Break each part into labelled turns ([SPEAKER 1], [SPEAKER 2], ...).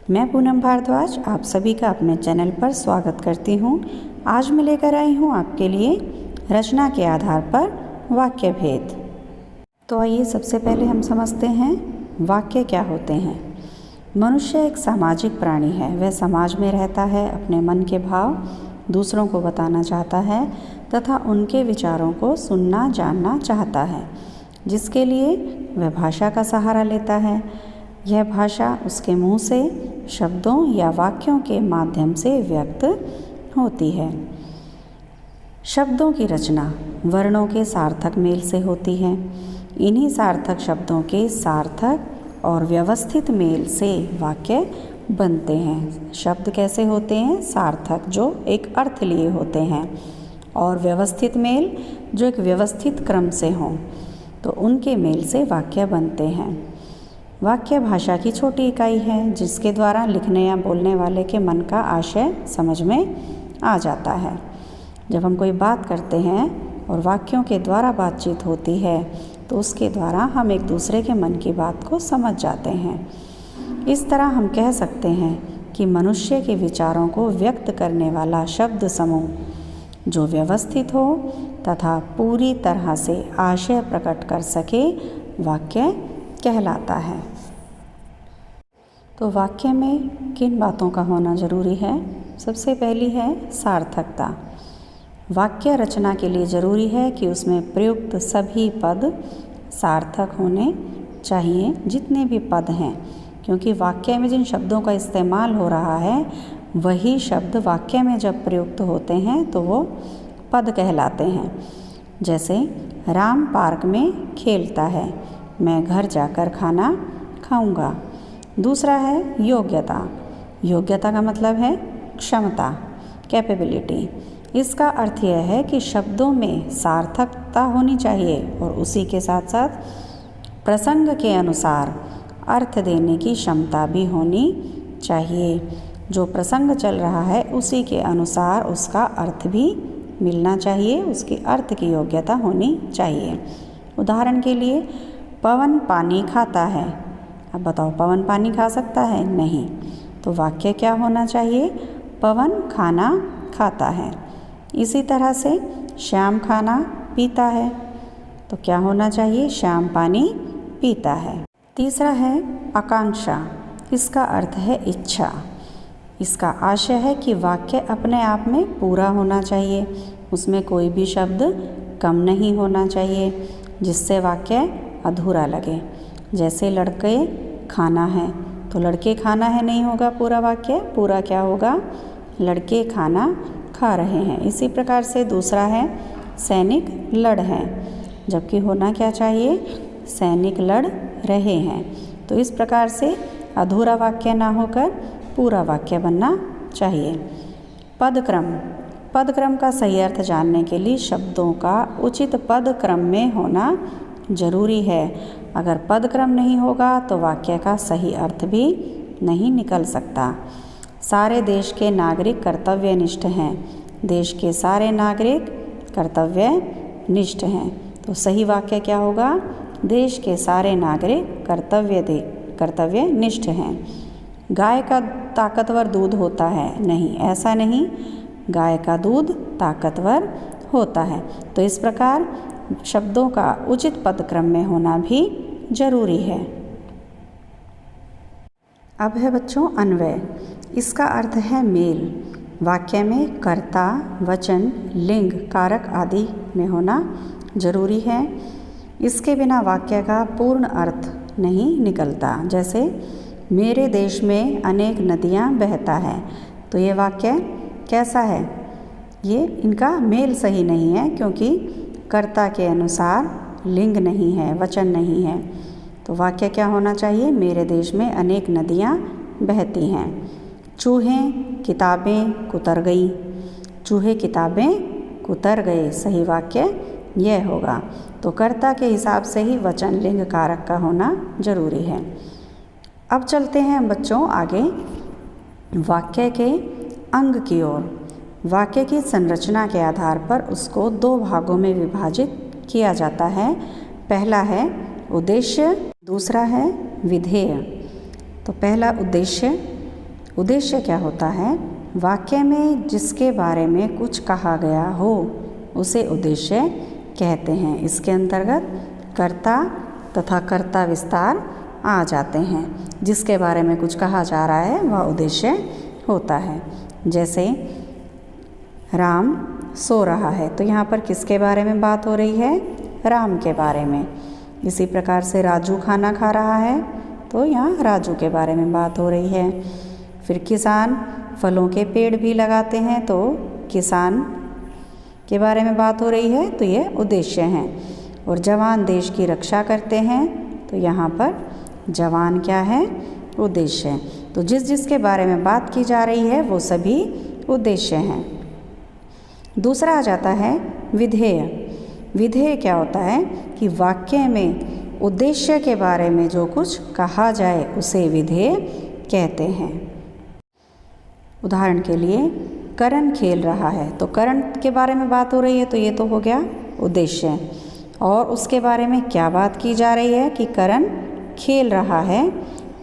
[SPEAKER 1] मैं पूनम भारद्वाज आप सभी का अपने चैनल पर स्वागत करती हूँ। आज मैं लेकर आई हूँ आपके लिए रचना के आधार पर वाक्य भेद। तो आइए सबसे पहले हम समझते हैं वाक्य क्या होते हैं। मनुष्य एक सामाजिक प्राणी है। वह समाज में रहता है, अपने मन के भाव दूसरों को बताना चाहता है तथा उनके विचारों को सुनना जानना चाहता है, जिसके लिए वह भाषा का सहारा लेता है। यह भाषा उसके मुंह से शब्दों या वाक्यों के माध्यम से व्यक्त होती है। शब्दों की रचना वर्णों के सार्थक मेल से होती है। इन्हीं सार्थक शब्दों के सार्थक और व्यवस्थित मेल से वाक्य बनते हैं। शब्द कैसे होते हैं? सार्थक, जो एक अर्थ लिए होते हैं, और व्यवस्थित मेल, जो एक व्यवस्थित क्रम से हों, तो उनके मेल से वाक्य बनते हैं। वाक्य भाषा की छोटी इकाई है, जिसके द्वारा लिखने या बोलने वाले के मन का आशय समझ में आ जाता है। जब हम कोई बात करते हैं और वाक्यों के द्वारा बातचीत होती है, तो उसके द्वारा हम एक दूसरे के मन की बात को समझ जाते हैं। इस तरह हम कह सकते हैं कि मनुष्य के विचारों को व्यक्त करने वाला शब्द समूह जो व्यवस्थित हो तथा पूरी तरह से आशय प्रकट कर सके, वाक्य कहलाता है। तो वाक्य में किन बातों का होना जरूरी है? सबसे पहली है सार्थकता। वाक्य रचना के लिए ज़रूरी है कि उसमें प्रयुक्त सभी पद सार्थक होने चाहिए, जितने भी पद हैं, क्योंकि वाक्य में जिन शब्दों का इस्तेमाल हो रहा है वही शब्द वाक्य में जब प्रयुक्त होते हैं तो वो पद कहलाते हैं। जैसे राम पार्क में खेलता है, मैं घर जाकर खाना खाऊंगा। दूसरा है योग्यता। योग्यता का मतलब है क्षमता, कैपेबिलिटी। इसका अर्थ यह है कि शब्दों में सार्थकता होनी चाहिए और उसी के साथ साथ प्रसंग के अनुसार अर्थ देने की क्षमता भी होनी चाहिए। जो प्रसंग चल रहा है उसी के अनुसार उसका अर्थ भी मिलना चाहिए, उसकी अर्थ की योग्यता होनी चाहिए। उदाहरण के लिए, पवन पानी खाता है। अब बताओ, पवन पानी खा सकता है? नहीं। तो वाक्य क्या होना चाहिए? पवन खाना खाता है। इसी तरह से श्याम खाना पीता है, तो क्या होना चाहिए? श्याम पानी पीता है। तीसरा है आकांक्षा। इसका अर्थ है इच्छा। इसका आशय है कि वाक्य अपने आप में पूरा होना चाहिए, उसमें कोई भी शब्द कम नहीं होना चाहिए जिससे वाक्य अधूरा लगे। जैसे लड़के खाना है, तो लड़के खाना है नहीं होगा पूरा वाक्य, पूरा क्या होगा? लड़के खाना खा रहे हैं। इसी प्रकार से दूसरा है सैनिक लड़ हैं, जबकि होना क्या चाहिए? सैनिक लड़ रहे हैं। तो इस प्रकार से अधूरा वाक्य ना होकर पूरा वाक्य बनना चाहिए। पदक्रम। पदक्रम का सही अर्थ जानने के लिए शब्दों का उचित पद क्रम में होना जरूरी है। अगर पद क्रम नहीं होगा तो वाक्य का सही अर्थ भी नहीं निकल सकता। सारे देश के नागरिक कर्तव्यनिष्ठ हैं। देश के सारे नागरिक कर्तव्यनिष्ठ हैं। तो सही वाक्य क्या होगा? देश के सारे नागरिक कर्तव्यनिष्ठ हैं। गाय का ताकतवर दूध होता है? नहीं, ऐसा नहीं। गाय का दूध ताकतवर होता है। तो इस प्रकार शब्दों का उचित पद क्रम में होना भी जरूरी है। अब है बच्चों अन्वय। इसका अर्थ है मेल। वाक्य में कर्ता, वचन, लिंग, कारक आदि में होना जरूरी है। इसके बिना वाक्य का पूर्ण अर्थ नहीं निकलता। जैसे मेरे देश में अनेक नदियाँ बहता है, तो ये वाक्य कैसा है? ये इनका मेल सही नहीं है, क्योंकि कर्ता के अनुसार लिंग नहीं है, वचन नहीं है। तो वाक्य क्या होना चाहिए? मेरे देश में अनेक नदियाँ बहती हैं। चूहे किताबें कुतर गई। चूहे किताबें कुतर गए, सही वाक्य यह होगा। तो कर्ता के हिसाब से ही वचन, लिंग, कारक का होना जरूरी है। अब चलते हैं बच्चों आगे वाक्य के अंग की ओर। वाक्य की संरचना के आधार पर उसको दो भागों में विभाजित किया जाता है। पहला है उद्देश्य, दूसरा है विधेय। तो पहला उद्देश्य क्या होता है? वाक्य में जिसके बारे में कुछ कहा गया हो उसे उद्देश्य कहते हैं। इसके अंतर्गत कर्ता तथा कर्ता विस्तार आ जाते हैं। जिसके बारे में कुछ कहा जा रहा है वह उद्देश्य होता है। जैसे राम सो रहा है, तो यहाँ पर किसके बारे में बात हो रही है? राम के बारे में। इसी प्रकार से राजू खाना खा रहा है, तो यहाँ राजू के बारे में बात हो रही है। फिर किसान फलों के पेड़ भी लगाते हैं, तो किसान के बारे में बात हो रही है, तो ये उद्देश्य हैं। और जवान देश की रक्षा करते हैं, तो यहाँ पर जवान क्या है? उद्देश्य है। तो जिसके बारे में बात की जा रही है वो सभी उद्देश्य हैं। दूसरा आ जाता है विधेय। विधेय क्या होता है कि वाक्य में उद्देश्य के बारे में जो कुछ कहा जाए उसे विधेय कहते हैं। उदाहरण के लिए करण खेल रहा है, तो करण के बारे में बात हो रही है, तो ये तो हो गया उद्देश्य। और उसके बारे में क्या बात की जा रही है कि करण खेल रहा है,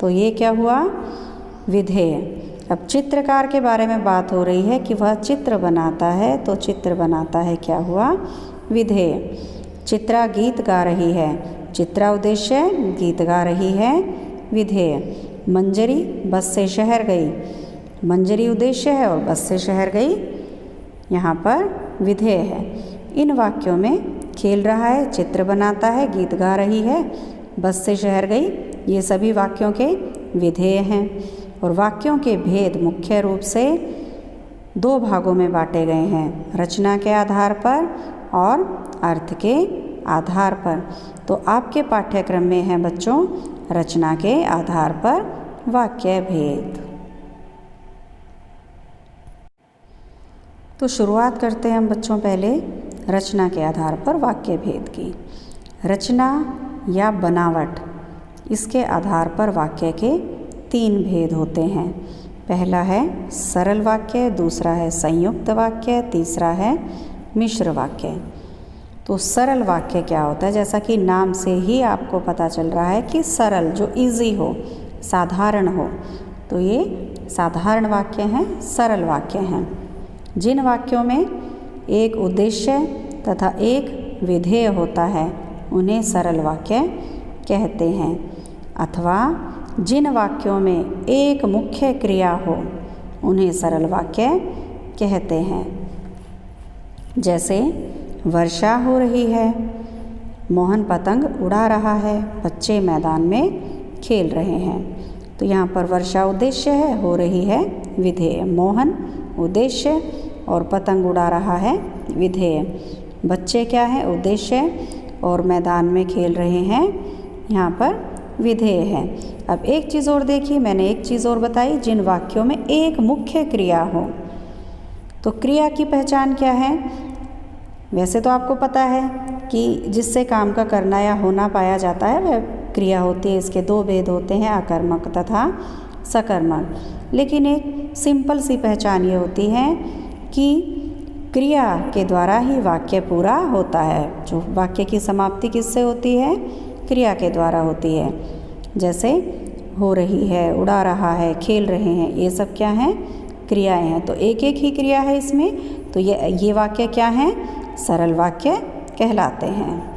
[SPEAKER 1] तो ये क्या हुआ? विधेय। अब चित्रकार के बारे में बात हो रही है कि वह चित्र बनाता है, तो चित्र बनाता है क्या हुआ? विधेय। चित्रा गीत गा रही है, चित्रा उद्देश्य, गीत गा रही है विधेय। मंजरी बस से शहर गई, मंजरी उद्देश्य है और बस से शहर गई यहाँ पर विधेय है। इन वाक्यों में खेल रहा है, चित्र बनाता है, गीत गा रही है, बस से शहर गई, ये सभी वाक्यों के विधेय हैं। और वाक्यों के भेद मुख्य रूप से दो भागों में बांटे गए हैं, रचना के आधार पर और अर्थ के आधार पर। तो आपके पाठ्यक्रम में है बच्चों रचना के आधार पर वाक्य भेद। तो शुरुआत करते हैं हम बच्चों पहले रचना के आधार पर वाक्य भेद की। रचना या बनावट, इसके आधार पर वाक्य के तीन भेद होते हैं। पहला है सरल वाक्य, दूसरा है संयुक्त वाक्य, तीसरा है मिश्र वाक्य। तो सरल वाक्य क्या होता है? जैसा कि नाम से ही आपको पता चल रहा है कि सरल, जो इजी हो, साधारण हो, तो ये साधारण वाक्य हैं, सरल वाक्य हैं। जिन वाक्यों में एक उद्देश्य तथा एक विधेय होता है उन्हें सरल वाक्य कहते हैं। अथवा जिन वाक्यों में एक मुख्य क्रिया हो उन्हें सरल वाक्य कहते हैं। जैसे वर्षा हो रही है, मोहन पतंग उड़ा रहा है, बच्चे मैदान में खेल रहे हैं। तो यहाँ पर वर्षा उद्देश्य है, हो रही है विधेय। मोहन उद्देश्य और पतंग उड़ा रहा है विधेय। बच्चे क्या है? उद्देश्य और मैदान में खेल रहे हैं, यहाँ पर विधेय है। अब एक चीज़ और देखिए, मैंने एक चीज़ और बताई, जिन वाक्यों में एक मुख्य क्रिया हो। तो क्रिया की पहचान क्या है? वैसे तो आपको पता है कि जिससे काम का करना या होना पाया जाता है वह क्रिया होती है। इसके दो भेद होते हैं, आकर्मक तथा सकर्मक। लेकिन एक सिंपल सी पहचान ये होती है कि क्रिया के द्वारा ही वाक्य पूरा होता है। जो वाक्य की समाप्ति किससे होती है? क्रिया के द्वारा होती है। जैसे हो रही है, उड़ा रहा है, खेल रहे हैं, ये सब क्या हैं? क्रियाएं हैं। तो एक एक ही क्रिया है इसमें, तो ये वाक्य क्या हैं? सरल वाक्य कहलाते हैं।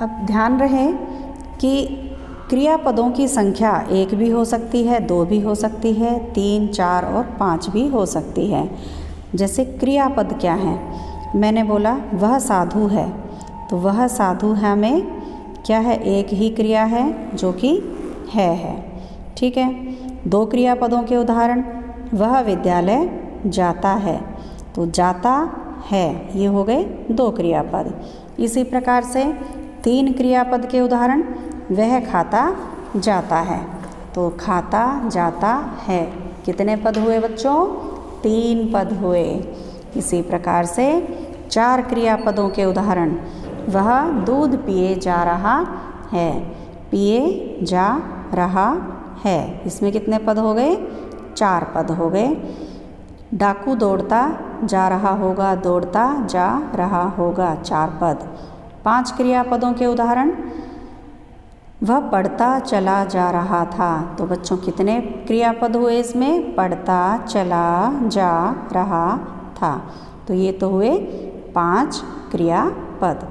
[SPEAKER 1] अब ध्यान रहे कि क्रियापदों की संख्या एक भी हो सकती है, दो भी हो सकती है, 3, 4 और 5 भी हो सकती है। जैसे क्रियापद क्या है? मैंने बोला वह साधु है, तो वह साधु है में क्या है? एक ही क्रिया है जो कि है। ठीक है। दो क्रियापदों के उदाहरण, वह विद्यालय जाता है, तो जाता है, ये हो गए दो क्रियापद। इसी प्रकार से 3 क्रियापद के उदाहरण, वह खाता जाता है, तो खाता जाता है। कितने पद हुए बच्चों? 3 पद हुए। इसी प्रकार से 4 क्रियापदों के उदाहरण, वह दूध पिए जा रहा है, पिए जा रहा है, इसमें कितने पद हो गए? 4 पद हो गए। डाकू दौड़ता जा रहा होगा, दौड़ता जा रहा होगा, 4 पद। 5 क्रियापदों के उदाहरण। वह पढ़ता चला जा रहा था। तो बच्चों कितने क्रियापद हुए इसमें? पढ़ता चला जा रहा था। तो ये तो हुए 5 क्रियापद।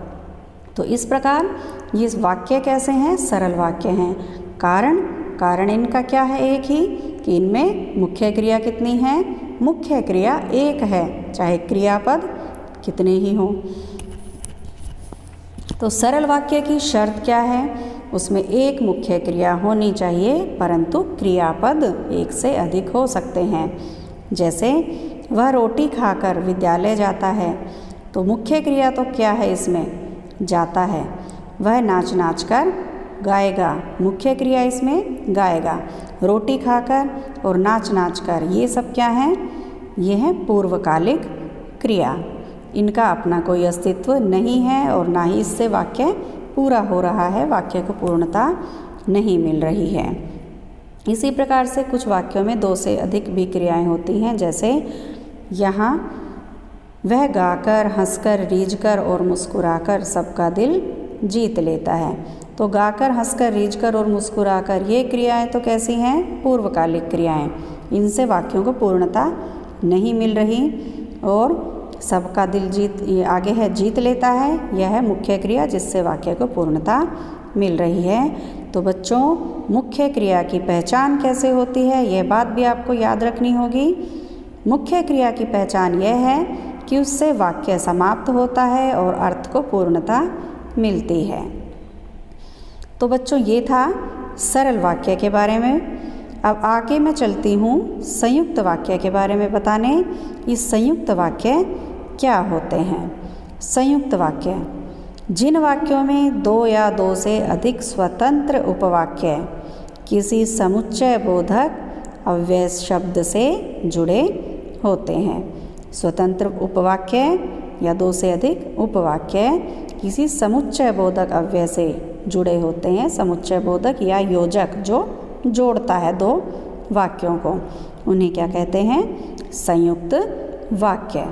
[SPEAKER 1] तो इस प्रकार ये वाक्य कैसे हैं? सरल वाक्य हैं। कारण इनका क्या है? एक ही, कि इनमें मुख्य क्रिया कितनी है? मुख्य क्रिया एक है, चाहे क्रियापद कितने ही हों। तो सरल वाक्य की शर्त क्या है? उसमें एक मुख्य क्रिया होनी चाहिए, परंतु क्रियापद एक से अधिक हो सकते हैं। जैसे वह रोटी खाकर विद्यालय जाता है, तो मुख्य क्रिया तो क्या है इसमें? जाता है। वह नाच नाच कर गाएगा, मुख्य क्रिया इसमें गाएगा। रोटी खाकर और नाच नाच कर, ये सब क्या हैं? ये हैं पूर्वकालिक क्रिया। इनका अपना कोई अस्तित्व नहीं है और ना ही इससे वाक्य पूरा हो रहा है, वाक्य को पूर्णता नहीं मिल रही है। इसी प्रकार से कुछ वाक्यों में 2 से अधिक भी क्रियाएं होती हैं। जैसे यहाँ वह गाकर, हंसकर, रीझकर और मुस्कुराकर सबका दिल जीत लेता है। तो गाकर, हंसकर, रीझकर और मुस्कुराकर, ये क्रियाएं तो कैसी हैं? पूर्वकालिक क्रियाएं। इनसे वाक्यों को पूर्णता नहीं मिल रही। और सबका दिल ये आगे है जीत लेता है, यह है मुख्य क्रिया जिससे वाक्य को पूर्णता मिल रही है। तो बच्चों, मुख्य क्रिया की पहचान कैसे होती है, यह बात भी आपको याद रखनी होगी। मुख्य क्रिया की पहचान यह है कि उससे वाक्य समाप्त होता है और अर्थ को पूर्णता मिलती है। तो बच्चों, ये था सरल वाक्य के बारे में। अब आगे मैं चलती हूँ संयुक्त वाक्य के बारे में बताने। इस संयुक्त वाक्य क्या होते हैं? संयुक्त वाक्य जिन वाक्यों में 2 या 2 से अधिक स्वतंत्र उपवाक्य किसी समुच्चय बोधक अव्यय शब्द से जुड़े होते हैं। स्वतंत्र उपवाक्य या 2 से अधिक उपवाक्य किसी समुच्चय बोधक अव्यय से जुड़े होते हैं। समुच्चय बोधक या योजक जो जोड़ता है 2 वाक्यों को, उन्हें क्या कहते हैं? संयुक्त वाक्य।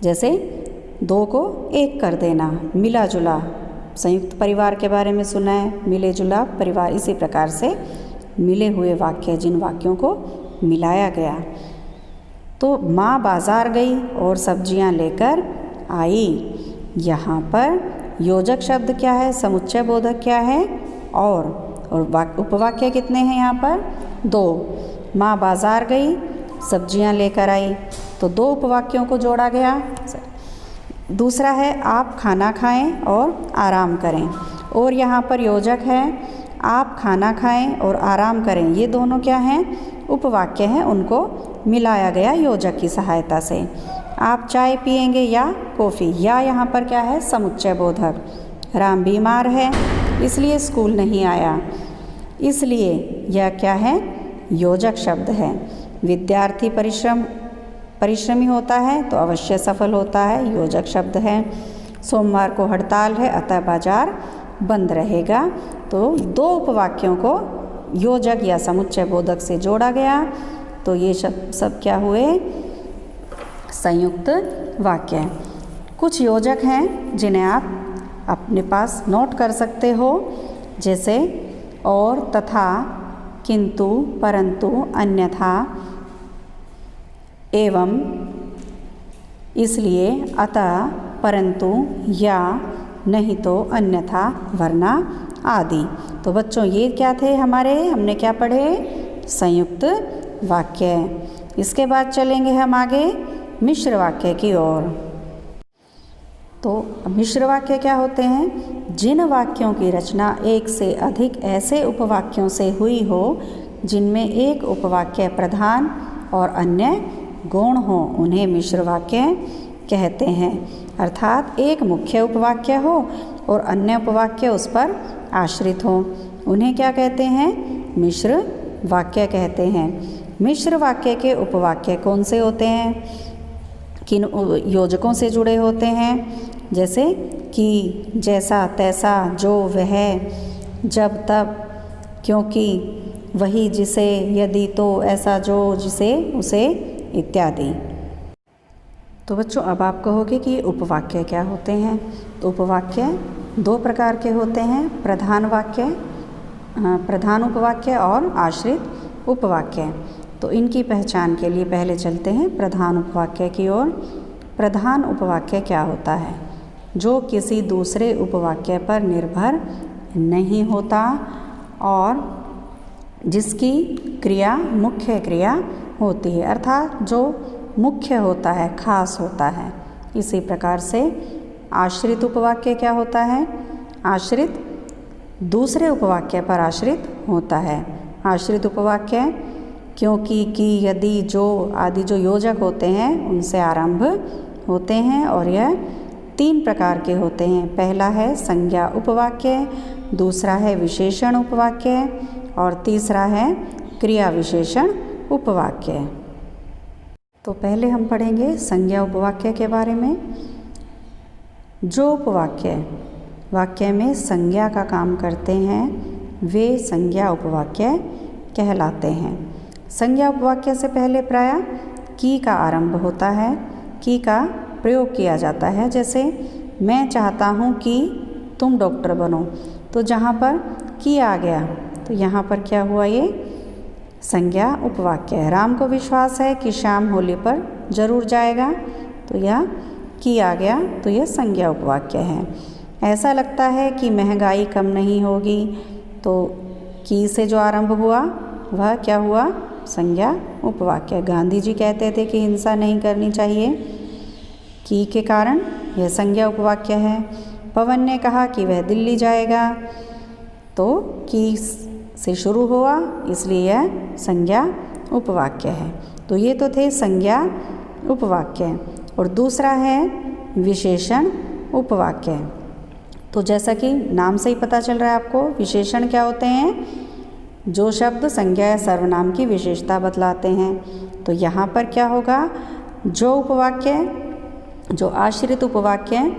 [SPEAKER 1] जैसे 2 को 1 कर देना, मिला जुला। संयुक्त परिवार के बारे में सुना है, मिले जुला परिवार। इसी प्रकार से मिले हुए वाक्य, जिन वाक्यों को मिलाया गया। तो माँ बाजार गई और सब्जियाँ लेकर आई। यहाँ पर योजक शब्द क्या है? समुच्चय बोधक क्या है? और उपवाक्य कितने हैं यहाँ पर? 2। माँ बाजार गई, सब्जियाँ लेकर आई, तो 2 उपवाक्यों को जोड़ा गया। दूसरा है आप खाना खाएं और आराम करें, और यहाँ पर योजक है आप खाना खाएं और आराम करें। ये दोनों क्या हैं? उपवाक्य हैं, उनको मिलाया गया योजक की सहायता से। आप चाय पिएंगे या कॉफ़ी, या यहाँ पर क्या है? समुच्चय बोधक। राम बीमार है इसलिए स्कूल नहीं आया, इसलिए यह क्या है? योजक शब्द है। विद्यार्थी परिश्रमी होता है तो अवश्य सफल होता है, योजक शब्द है। सोमवार को हड़ताल है अतः बाजार बंद रहेगा। तो 2 उपवाक्यों को योजक या समुच्चय बोधक से जोड़ा गया। तो ये सब क्या हुए? संयुक्त वाक्य। कुछ योजक हैं जिन्हें आप अपने पास नोट कर सकते हो, जैसे और, तथा, किंतु, परंतु, अन्यथा, एवं, इसलिए, अतः, परंतु, या, नहीं तो, अन्यथा, वरना आदि। तो बच्चों, ये क्या थे हमारे? हमने क्या पढ़े? संयुक्त वाक्य। इसके बाद चलेंगे हम आगे मिश्र वाक्य की ओर। तो मिश्र वाक्य क्या होते हैं? जिन वाक्यों की रचना एक से अधिक ऐसे उपवाक्यों से हुई हो जिनमें एक उपवाक्य प्रधान और अन्य गौण हो, उन्हें मिश्र वाक्य कहते हैं। अर्थात एक मुख्य उपवाक्य हो और अन्य उपवाक्य उस पर आश्रित हो, उन्हें क्या कहते हैं? मिश्र वाक्य कहते हैं। मिश्र वाक्य के उपवाक्य कौन से होते हैं? किन योजकों से जुड़े होते हैं? जैसे कि, जैसा, तैसा, जो, वह, जब, तब, क्योंकि, वही, जिसे, यदि, तो, ऐसा, जो, जिसे, उसे, इत्यादि। तो बच्चों अब आप कहोगे कि उपवाक्य क्या होते हैं। तो उपवाक्य दो प्रकार के होते हैं, प्रधान उपवाक्य और आश्रित उपवाक्य। तो इनकी पहचान के लिए पहले चलते हैं प्रधान उपवाक्य की ओर। प्रधान उपवाक्य क्या होता है? जो किसी दूसरे उपवाक्य पर निर्भर नहीं होता और जिसकी क्रिया मुख्य क्रिया होती है, अर्थात जो मुख्य होता है, खास होता है। इसी प्रकार से आश्रित उपवाक्य क्या होता है? आश्रित दूसरे उपवाक्य पर आश्रित होता है। आश्रित उपवाक्य क्योंकि, कि, यदि, जो आदि जो योजक होते हैं उनसे आरंभ होते हैं और यह तीन प्रकार के होते हैं। पहला है संज्ञा उपवाक्य, दूसरा है विशेषण उपवाक्य और तीसरा है क्रिया विशेषण उपवाक्य। तो पहले हम पढ़ेंगे संज्ञा उपवाक्य के बारे में। जो उपवाक्य वाक्य में संज्ञा का काम करते हैं वे संज्ञा उपवाक्य कहलाते हैं। संज्ञा उपवाक्य से पहले प्रायः की का आरंभ होता है, की का प्रयोग किया जाता है। जैसे मैं चाहता हूँ कि तुम डॉक्टर बनो, तो जहाँ पर की आ गया तो यहाँ पर क्या हुआ? ये संज्ञा उपवाक्य है। राम को विश्वास है कि श्याम होली पर जरूर जाएगा, तो यह की आ गया, तो यह संज्ञा उपवाक्य है। ऐसा लगता है कि महंगाई कम नहीं होगी, तो की से जो आरंभ हुआ वह क्या हुआ? संज्ञा उपवाक्य। गांधी जी कहते थे कि हिंसा नहीं करनी चाहिए, की के कारण यह संज्ञा उपवाक्य है। पवन ने कहा कि वह दिल्ली जाएगा, तो की से शुरू हुआ, इसलिए यह संज्ञा उपवाक्य है। तो ये तो थे संज्ञा उपवाक्य। और दूसरा है विशेषण उपवाक्य। तो जैसा कि नाम से ही पता चल रहा है आपको, विशेषण क्या होते हैं? जो शब्द संज्ञा या सर्वनाम की विशेषता बतलाते हैं। तो यहाँ पर क्या होगा? जो उपवाक्य, जो आश्रित उपवाक्य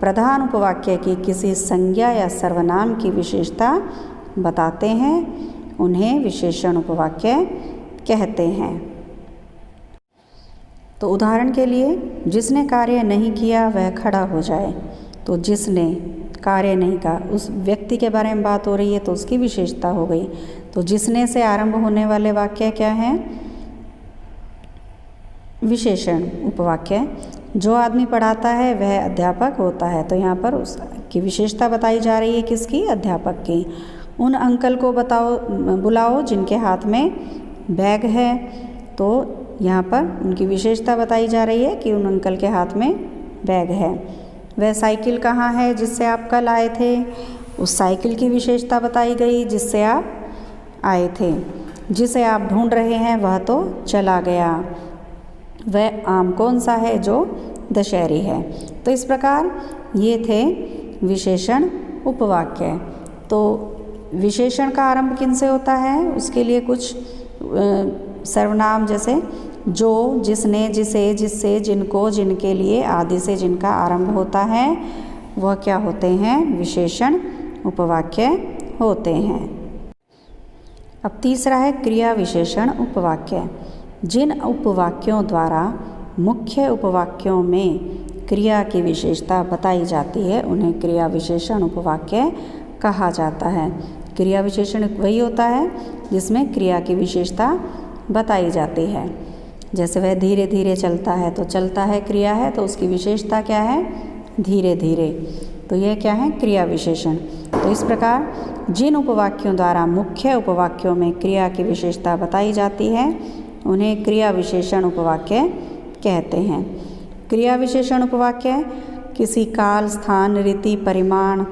[SPEAKER 1] प्रधान उपवाक्य की किसी संज्ञा या सर्वनाम की विशेषता बताते हैं, उन्हें विशेषण उपवाक्य कहते हैं। तो उदाहरण के लिए, जिसने कार्य नहीं किया वह खड़ा हो जाए। तो जिसने कार्य नहीं का, उस व्यक्ति के बारे में बात हो रही है, तो उसकी विशेषता हो गई। तो जिसने से आरंभ होने वाले वाक्य क्या हैं? विशेषण उपवाक्य। जो आदमी पढ़ाता है वह अध्यापक होता है, तो यहाँ पर उसकी विशेषता बताई जा रही है, किसकी? अध्यापक की। उन अंकल को बुलाओ जिनके हाथ में बैग है, तो यहाँ पर उनकी विशेषता बताई जा रही है कि उन अंकल के हाथ में बैग है। वह साइकिल कहाँ है जिससे आप कल आए थे? उस साइकिल की विशेषता बताई गई जिससे आप आए थे। जिसे आप ढूंढ रहे हैं वह तो चला गया। वह आम कौन सा है जो दशहरी है? तो इस प्रकार ये थे विशेषण उपवाक्य। तो विशेषण का आरंभ किन से होता है? उसके लिए कुछ सर्वनाम जैसे जो, जिसने, जिसे, जिससे, जिनको, जिनके लिए आदि से जिनका आरंभ होता है वह क्या होते हैं? विशेषण उपवाक्य होते हैं। अब तीसरा है क्रिया विशेषण उपवाक्य। जिन उपवाक्यों द्वारा मुख्य उपवाक्यों में क्रिया की विशेषता बताई जाती है उन्हें क्रिया विशेषण उपवाक्य कहा जाता है। क्रिया विशेषण वही होता है जिसमें क्रिया की विशेषता बताई जाती है। जैसे वह धीरे धीरे चलता है, तो चलता है क्रिया है, तो उसकी विशेषता क्या है? धीरे धीरे। तो यह क्या है? क्रिया विशेषण। तो इस प्रकार जिन उपवाक्यों द्वारा मुख्य उपवाक्यों में क्रिया की विशेषता बताई जाती है उन्हें क्रिया विशेषण उपवाक्य कहते हैं। क्रिया विशेषण उपवाक्य किसी काल, स्थान, रीति, परिमाण,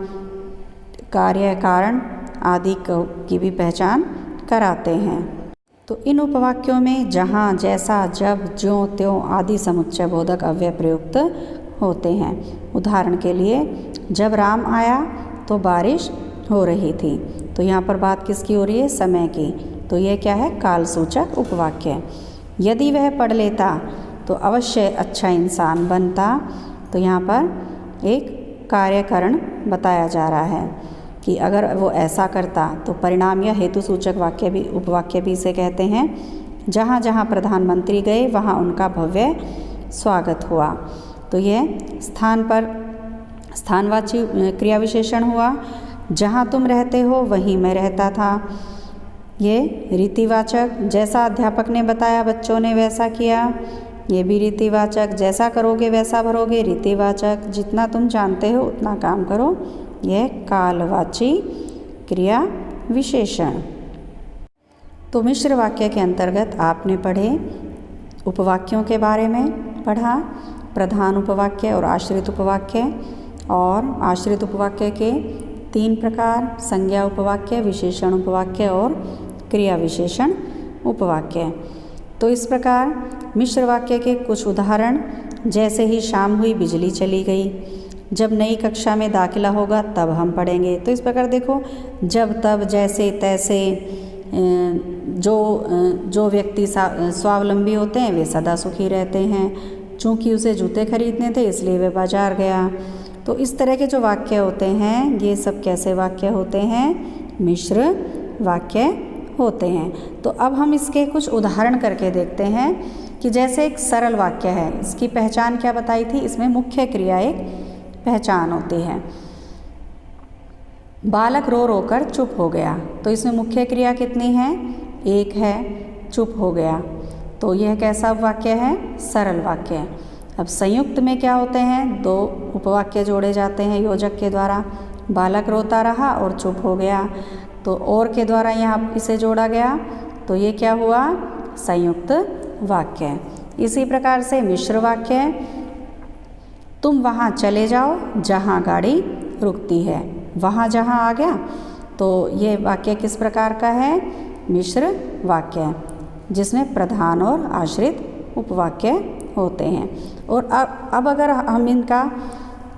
[SPEAKER 1] कार्य, कारण आदि की भी पहचान कराते हैं। तो इन उपवाक्यों में जहाँ, जैसा, जब, ज्यों, त्यों आदि समुच्चय बोधक अव्यय प्रयुक्त होते हैं। उदाहरण के लिए, जब राम आया तो बारिश हो रही थी। तो यहाँ पर बात किसकी हो रही है? समय की। तो यह क्या है? काल सूचक उपवाक्य। यदि वह पढ़ लेता तो अवश्य अच्छा इंसान बनता। तो यहाँ पर एक कार्यकरण बताया जा रहा है कि अगर वो ऐसा करता तो परिणाम या हेतु सूचक वाक्य भी, उपवाक्य भी इसे कहते हैं। जहाँ जहाँ प्रधानमंत्री गए वहाँ उनका भव्य स्वागत हुआ। तो यह स्थान पर स्थानवाची क्रिया विशेषण हुआ। जहाँ तुम रहते हो वहीं मैं रहता था, ये रीतिवाचक। जैसा अध्यापक ने बताया बच्चों ने वैसा किया, ये भी रीतिवाचक। जैसा करोगे वैसा भरोगे, रीतिवाचक। जितना तुम जानते हो उतना काम करो, यह कालवाची क्रिया विशेषण। तो मिश्र वाक्य के अंतर्गत आपने पढ़े उपवाक्यों के बारे में पढ़ा, प्रधान उपवाक्य और आश्रित उपवाक्य। और आश्रित उपवाक्य के 3 प्रकार, संज्ञा उपवाक्य, विशेषण उपवाक्य और क्रिया विशेषण उपवाक्य। तो इस प्रकार मिश्र वाक्य के कुछ उदाहरण, जैसे ही शाम हुई बिजली चली गई। जब नई कक्षा में दाखिला होगा तब हम पढ़ेंगे। तो इस प्रकार देखो, जब तब, जैसे तैसे, जो व्यक्ति स्वावलंबी होते हैं वे सदा सुखी रहते हैं। चूँकि उसे जूते खरीदने थे इसलिए वह बाजार गया। तो इस तरह के जो वाक्य होते हैं ये सब कैसे वाक्य होते हैं? मिश्र वाक्य होते हैं। तो अब हम इसके कुछ उदाहरण करके देखते हैं कि जैसे एक सरल वाक्य है, इसकी पहचान क्या बताई थी? इसमें मुख्य क्रिया एक पहचान होती है। बालक रो रो कर चुप हो गया। तो इसमें मुख्य क्रिया कितनी है? एक है, चुप हो गया। तो यह कैसा वाक्य है? सरल वाक्य। अब संयुक्त में क्या होते हैं? 2 उपवाक्य जोड़े जाते हैं योजक के द्वारा। बालक रोता रहा और चुप हो गया। तो और के द्वारा यहाँ इसे जोड़ा गया, तो ये क्या हुआ? संयुक्त वाक्य। इसी प्रकार से मिश्र वाक्य, तुम वहाँ चले जाओ जहाँ गाड़ी रुकती है। वहाँ जहाँ आ गया, तो ये वाक्य किस प्रकार का है? मिश्र वाक्य, जिसमें प्रधान और आश्रित उपवाक्य होते हैं। और अब अगर हम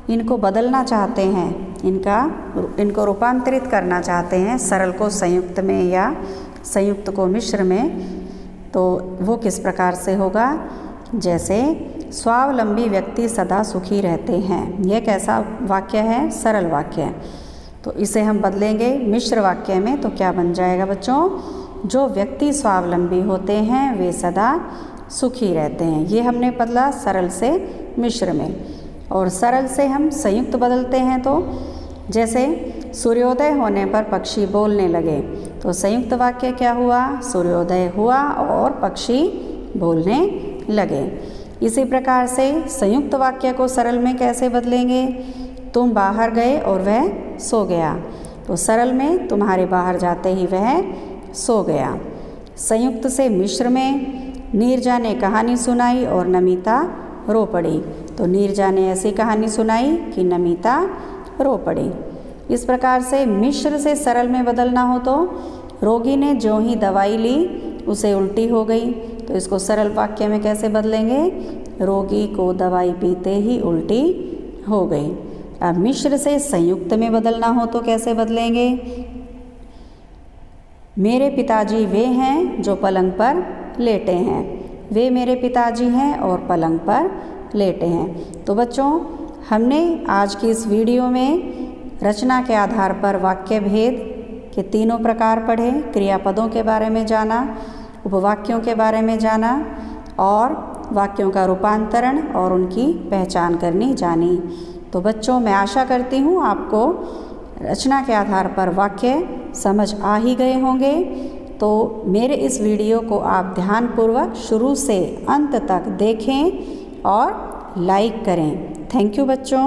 [SPEAKER 1] इनको बदलना चाहते हैं, इनको रूपांतरित करना चाहते हैं, सरल को संयुक्त में या संयुक्त को मिश्र में, तो वो किस प्रकार से होगा? जैसे स्वावलंबी व्यक्ति सदा सुखी रहते हैं। यह कैसा वाक्य है? सरल वाक्य। तो इसे हम बदलेंगे मिश्र वाक्य में, तो क्या बन जाएगा बच्चों? जो व्यक्ति स्वावलंबी होते हैं वे सदा सुखी रहते हैं। ये हमने बदला सरल से मिश्र में। और सरल से हम संयुक्त बदलते हैं, तो जैसे सूर्योदय होने पर पक्षी बोलने लगे, तो संयुक्त वाक्य क्या हुआ? सूर्योदय हुआ और पक्षी बोलने लगे। इसी प्रकार से संयुक्त वाक्य को सरल में कैसे बदलेंगे? तुम बाहर गए और वह सो गया। तो सरल में तुम्हारे बाहर जाते ही वह सो गया। संयुक्त से मिश्र में नीरजा ने कहानी सुनाई और नमिता रो पड़ी। तो नीरजा ने ऐसी कहानी सुनाई कि नमिता रो पड़ी। इस प्रकार से मिश्र से सरल में बदलना हो तो रोगी ने जो ही दवाई ली उसे उल्टी हो गई। तो इसको सरल वाक्य में कैसे बदलेंगे? रोगी को दवाई पीते ही उल्टी हो गई। अब मिश्र से संयुक्त में बदलना हो तो कैसे बदलेंगे? मेरे पिताजी वे हैं जो पलंग पर लेटे हैं। वे मेरे पिताजी हैं और पलंग पर लेटे हैं। तो बच्चों, हमने आज की इस वीडियो में रचना के आधार पर वाक्य भेद के 3 प्रकार पढ़े, क्रियापदों के बारे में जाना, उपवाक्यों के बारे में जाना और वाक्यों का रूपांतरण और उनकी पहचान करनी जानी। तो बच्चों, मैं आशा करती हूँ आपको रचना के आधार पर वाक्य समझ आ ही गए होंगे। तो मेरे इस वीडियो को आप ध्यानपूर्वक शुरू से अंत तक देखें और लाइक करें। थैंक यू बच्चों।